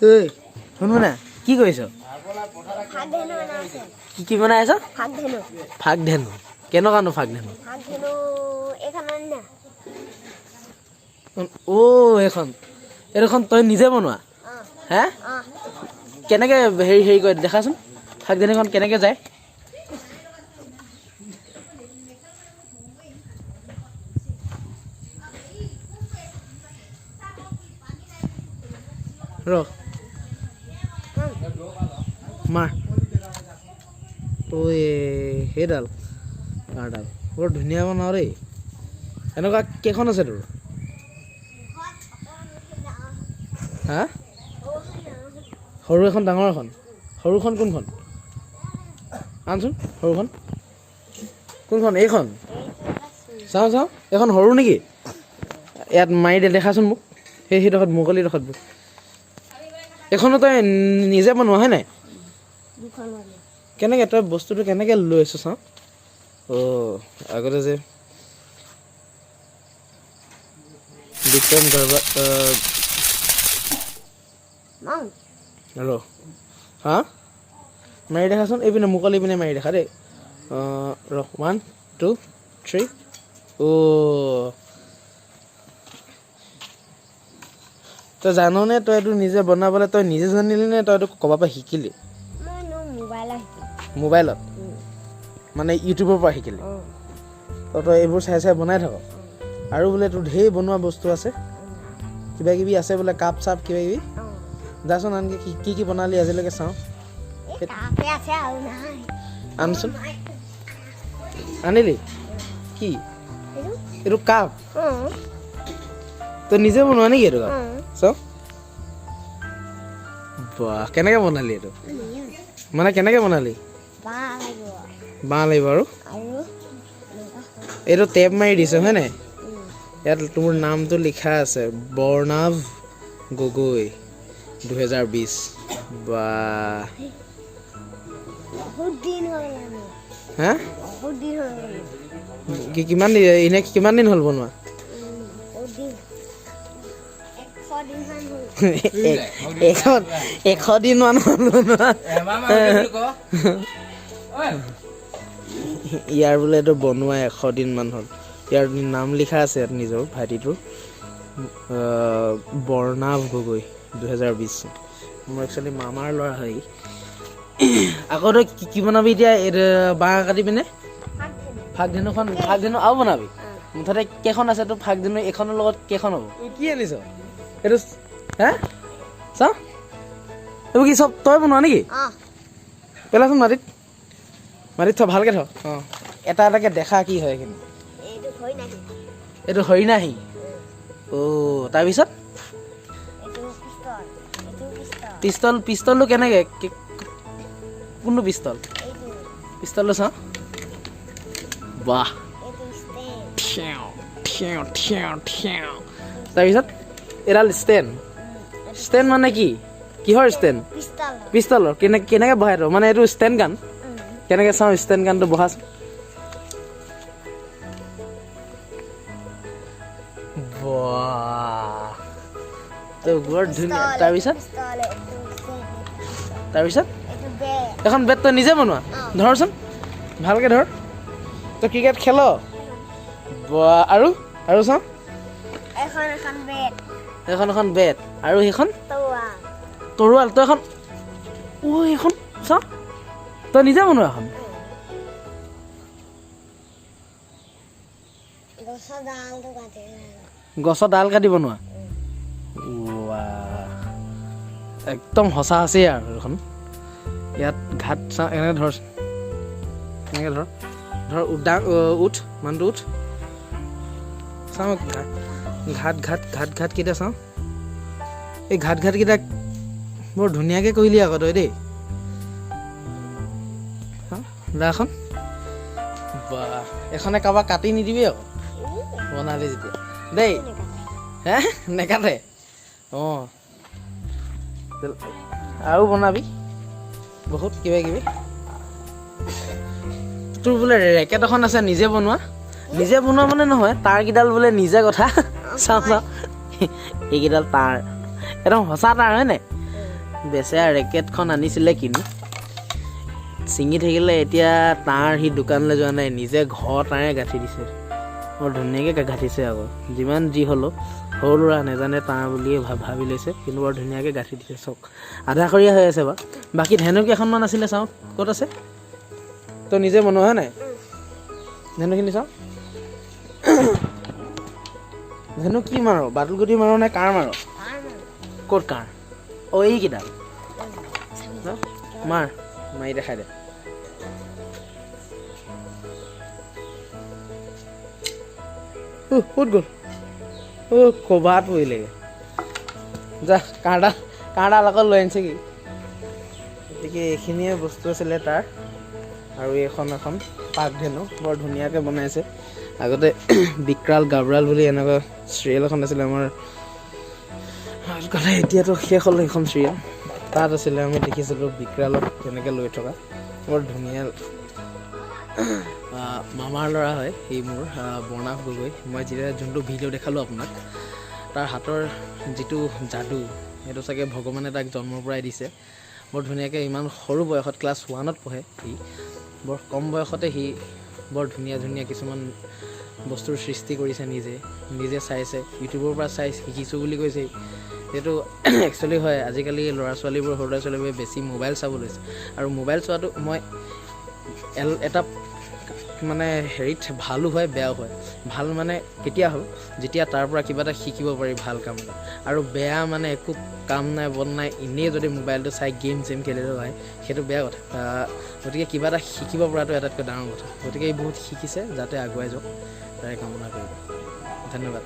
ঐ শুনব না কি কৰিছ কি কি বনাই আছ ফাক ধেনু কেনেকুৱানো ফাক ধেনু এইখন এইখন তই নিজে বনোৱা হে কেনেকে হেৰি কৰি দেখাচোন ফাক ধেনুখন কেনেকে যায় ৰ মাৰ সেইডাল কাৰডাল বৰ ধুনীয়া বনাও দেই এনেকুৱা কেইখন আছে তোৰ হা সৰু এখন ডাঙৰ এখন সৰুখন কোনখন আনচোন সৰুখন কোনখন এইখন চাওঁ চাওঁ এইখন সৰু নেকি ইয়াত মাৰি দে দেখাচোন মোক সেইডোখৰত মুকলিডোখৰত এখনো তই নিজে বনোৱা হয় নাই কেনেকৈ তই বস্তুটো কেনেকৈ লৈ আছ চাওঁ আগতে যে বিক্ৰম ৰ হা মাৰি দেখাচোন এইপিনে মুকলি পিনে মাৰি দেখা দেই ৰ 1 2 3 তই জাননে তই এইটো নিজে বনাবলৈ তই নিজে জানিলি নে তই এইটো ক'ৰবাৰ পৰা শিকিলি মোবাইলত মানে ইউটিউবৰ পৰা শিকিলি তই এইবোৰ চাই চাই বনাই থাক আৰু বোলে তোৰ ঢেৰ বনোৱা বস্তু আছে কিবা কিবি আছে বোলে কাপ চাপ কিবা কিবি যাচোন আনকি কি কি বনালি আজিলৈকে চাওঁ আনচোন আনিলি কি এইটো কাপ তই নিজে বনোৱা নেকি এইটো কাপ চাওঁ বাহ কেনেকৈ বনালি এইটো মানে কেনেকৈ বনালি বাঁহ লাগিব আৰু এইটো টেপ মাৰি দিছে হয় নাই ইয়াত তোৰ নামটো লিখা আছে বৰ্ণাভ গগৈ 2020 বাহ হা কিমান এনে কিমান দিন হ'ল বনোৱা 100 দিন মান হ'ল বনোৱা ইয়াৰ বোলে এইটো বনোৱা 100 দিন মান হ'ল ইয়াৰ নাম লিখা আছে ইয়াত নিজৰ ভাইটিটোৰ বৰ্ণাভ গগৈ 2020 মোৰ একচুৱেলি মামাৰ ল'ৰা হয় আকৌ তই কি বনাবি এতিয়া বাঁহ কাটি পিনে ফাক ধেনু আৰু বনাবি মুঠতে কেইখন আছে তোৰ ফাক ধেনু এখনৰ লগত কেইখন হ'ব কি আনিছ এইটো হে চাওঁ এইবোৰ কি চব তই বনোৱা নেকি পেলাচোন মাটিত থ ভালকৈ থ এটা এটাকৈ দেখা কি হয় এইখিনি এইটো হৰিণাহী তাৰপিছত পিষ্টলটো কেনেকৈ কোনটো পিষ্টলটো চাওঁ বাহ তাৰপিছত এডাল ষ্টেণ্ড মানে কি কিহৰ ষ্টেণ্ড পিষ্টলৰ কেনেকৈ বহাই থ মানে এইটো ষ্টেণ্ড গান কেনেকৈ চাওঁ ষ্টেণ্ড গানটো বহাচোন বৰ ধুনীয়া তাৰপিছত এখন বেট তই নিজে বনোৱা ধৰচোন ভালকৈ ধৰ তই ক্ৰিকেট খেল আৰু চাওঁ এখন বেট আৰু সেইখন তৰোৱাল তই এখন এইখন চাওঁ তই নিজে বনোৱা এখন গছৰ ডাল কাটি বনোৱা একদম সঁচা আছে আৰু এইখন ইয়াত ঘাট চাওঁ এনেকৈ ধৰ এনেকৈ ধৰ উঠ মানুহটো উঠ চাওঁ ঘাট কেইটা চাওঁ এই ঘাটকেইটা বৰ ধুনীয়াকৈ কৰিলি আকৌ তই দেই এখন বাহ এখনে কাৰোবাক কাটি নিদিবি আকৌ বনালি যেতিয়া দেই হে নেকাটে আৰু বনাবি বহুত কিবা কিবি তোৰ বোলে ৰেকেট এখন আছে নিজে বনোৱা মানে নহয় তাঁৰকেইডাল বোলে নিজে কথা চাওঁ এইকেইডাল তাঁৰ একদম সঁচা তাঁৰ হয় নাই বেচেৰা ৰেকেটখন আনিছিলে কিনি ছিঙি থাকিলে এতিয়া তাৰ সি দোকানলৈ যোৱা নাই নিজে ঘৰ তাৰে গাঁঠি দিছে বৰ ধুনীয়াকৈ গাঁঠিছে আকৌ যিমান যি হ'লেও সৰু ল'ৰা নেজানে তাৰ বুলিয়ে ভাবি লৈছে কিন্তু বৰ ধুনীয়াকৈ গাঁঠি দিছে চক আধাখৰীয়া হৈ আছে বাৰু বাকী ধেনু কেইখনমান আছিলে চাওঁ ক'ত আছে তই নিজে বনোৱা নাই ধেনুখিনি চাওঁ ধেনু কি মাৰ বাটুলগুটি মাৰ নে কাৰ মাৰ ক'ত কাৰ অঁ এইকেইটা মাৰ মাৰি দেখাই দে ক'ত গ'ল ক'বাত পৰিলেগৈ যা কাঁড়ডাল আকৌ লৈ আনিছে কি গতিকে এইখিনিয়ে বস্তু আছিলে তাৰ আৰু এখন পাক ধেনু বৰ ধুনীয়াকৈ বনাইছে আগতে বিক্ৰাল গাবৰাল বুলি এনেকুৱা চিৰিয়েল এখন আছিলে আমাৰ কথা এতিয়াতো শেষ হ'ল সেইখন চিৰিয়েল তাত আছিলে আমি দেখিছিলোঁ বিক্ৰালক তেনেকৈ লৈ থকা বৰ ধুনীয়া মামাৰ ল'ৰা হয় সি মোৰ বৰ্ণাভ গগৈ মই যেতিয়া যোনটো ভিডিঅ' দেখালোঁ আপোনাক তাৰ হাতৰ যিটো যাদু সেইটো চাগে ভগৱানে তাক জন্মৰ পৰাই দিছে বৰ ধুনীয়াকৈ ইমান সৰু বয়সত ক্লাছ 1ত পঢ়ে সি বৰ কম বয়সতে সি বৰ ধুনীয়া কিছুমান বস্তুৰ সৃষ্টি কৰিছে নিজে চাইছে ইউটিউবৰ পৰা চাই শিকিছোঁ বুলি কৈছে সেইটো একচুৱেলি হয় আজিকালি সৰু ল'ৰা ছোৱালীবোৰে বেছি মোবাইল চাব লৈছে আৰু মোবাইল চোৱাটো মই এটা মানে হেৰিত ভালো হয় বেয়াও হয় ভাল মানে কেতিয়া হ'ল যেতিয়া তাৰ পৰা কিবা এটা শিকিব পাৰি ভাল কাম এটা আৰু বেয়া মানে একো কাম নাই বন নাই এনেই যদি মোবাইলটো চাই গেম খেলিলে হয় সেইটো বেয়া কথা গতিকে কিবা এটা শিকিব পৰাটো আটাইতকৈ ডাঙৰ কথা গতিকে এই বহুত শিকিছে যাতে আগুৱাই যাওক তাৰে কামনা কৰিম ধন্যবাদ